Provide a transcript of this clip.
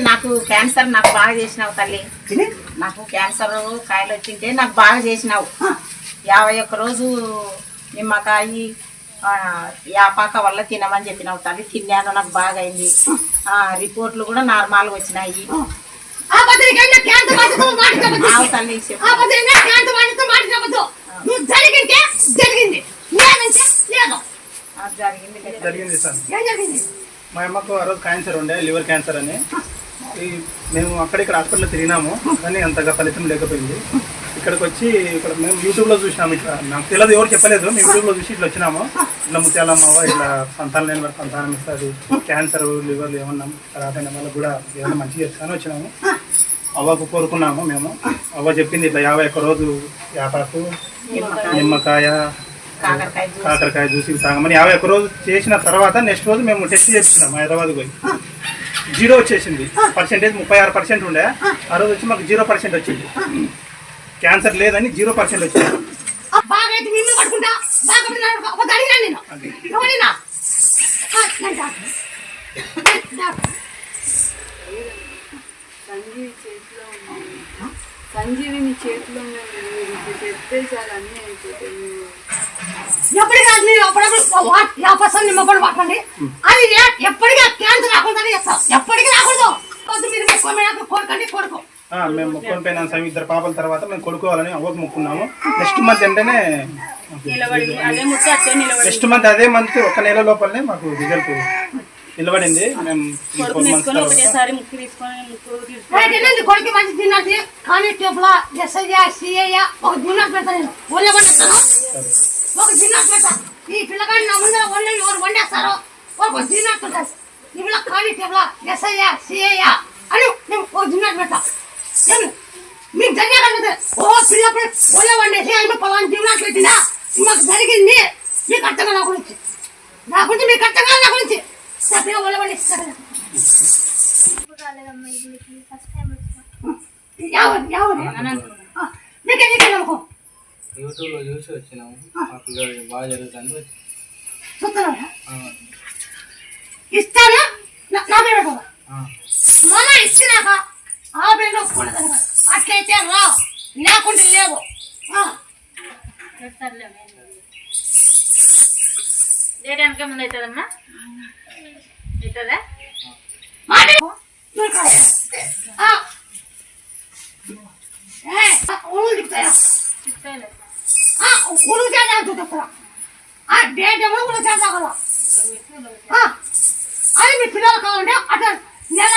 నాకు క్యాన్సర్ నాకు బాగా చేసినావు తల్లి. నాకు క్యాన్సర్ కాయలు వచ్చింటే నాకు బాగా చేసినావు. 51 రోజు నిమ్మకాయ యాపాక వల్ల తినమని చెప్పినావు తల్లి. తిన్నాను, నాకు బాగా అయింది. రిపోర్ట్లు కూడా నార్మల్గా వచ్చినాయి. జరిగింది. మా అమ్మకు ఆ రోజు క్యాన్సర్ ఉండే, లివర్ క్యాన్సర్ అని. మేము అక్కడిక్కడ హాస్పిటల్లో తిరిగినాము, కానీ అంతగా ఫలితం లేకపోయింది. ఇక్కడికి వచ్చి ఇక్కడ మేము యూట్యూబ్లో చూసినాము. ఇట్లా నాకు తెలియదు, ఎవరు చెప్పలేదు. మేము యూట్యూబ్లో చూసి ఇట్లా వచ్చినాము. ఇట్లా ముత్యాలమ్మ ఇట్లా సంతానం లేని వారికి సంతానం ఇస్తుంది, క్యాన్సర్ లివర్లు ఏమన్నా రాబోయిన వాళ్ళకి కూడా ఏమన్నా మంచిగా చేస్తాను వచ్చినాము. అవ్వకు కోరుకున్నాము మేము. అవ్వ చెప్పింది ఇట్లా 51 రోజు యాపాకు, నిమ్మకాయ, కాకరకాయ జ్యూస్ తాగమని. 51 రోజు చేసిన తర్వాత నెక్స్ట్ రోజు మేము టెస్ట్ చేస్తున్నాం హైదరాబాద్ పోయి. 0 వచ్చేసింది. పర్సెంటేజ్ 36% ఉండే. ఆ రోజు వచ్చి మాకు 0% వచ్చింది. క్యాన్సర్ లేదని 0% వచ్చింది. సంజీవిని చేతిలో చెప్తే చాలా అన్నీ అయిపోతాయి. ఎప్పటికీ మీరు అప్పుడప్పుడు 50% నిమ్మపండు పట్టండి. అది ఎప్పటికీ క్యాన్సర్ రాకుండా చేస్తాం. ఎప్పటికీ రాకూడదు. మీరు కోరుకోండి, కొడుకు మేము మొక్కుని పోయినా. 2 పాపల తర్వాత మేము కొడుకోవాలని అవ్వకు మొక్కున్నాము. నెక్స్ట్ మంత్ అంటేనే నెక్స్ట్ మంత్ అదే మంత్ 1 నెల లోపలనే మాకు రిజల్ట్ నిలబడింది. మేము 4 months కొడుకు మంచి తిన్నది. కానీ టేపులా ఒక దిన్నర్ పెడతాను, ఒళ్ళే వండేస్తాను. ఒక దిన్నర్ పెడతా. ఈ పిల్లగాడి నా ముందర ఒళ్ళు ఎవరు వండేస్తారో ఒక దిన్నర్ పెడతాను. ఈ పిల్ల కానీ టేపులా సిఐయా అని మేము ఒక దిన్నర్ పెడతా. మీకు ధన్యవాదాలు. పిల్లప్పుడు ఒళ్ళే వండేసి ఆయన పొలాన్ని దిన్నర్ పెట్టినా మాకు జరిగింది. మీకు అర్థంగా నా గురించి మీకు అర్థంగా నా గురించి యూట్యూబ్లో చూసి వచ్చినాము. బాగా జరుగుతుంది. ఇస్తాను మన ఇచ్చినాక ఆ పేరు అట్లయితే రా, లేకుంటే లేవు. డేట్ వెనక ముందు అవుతుందమ్మా, అవుతుందా? అది మీ పిల్లలు కావాలంటే అట్లా నెల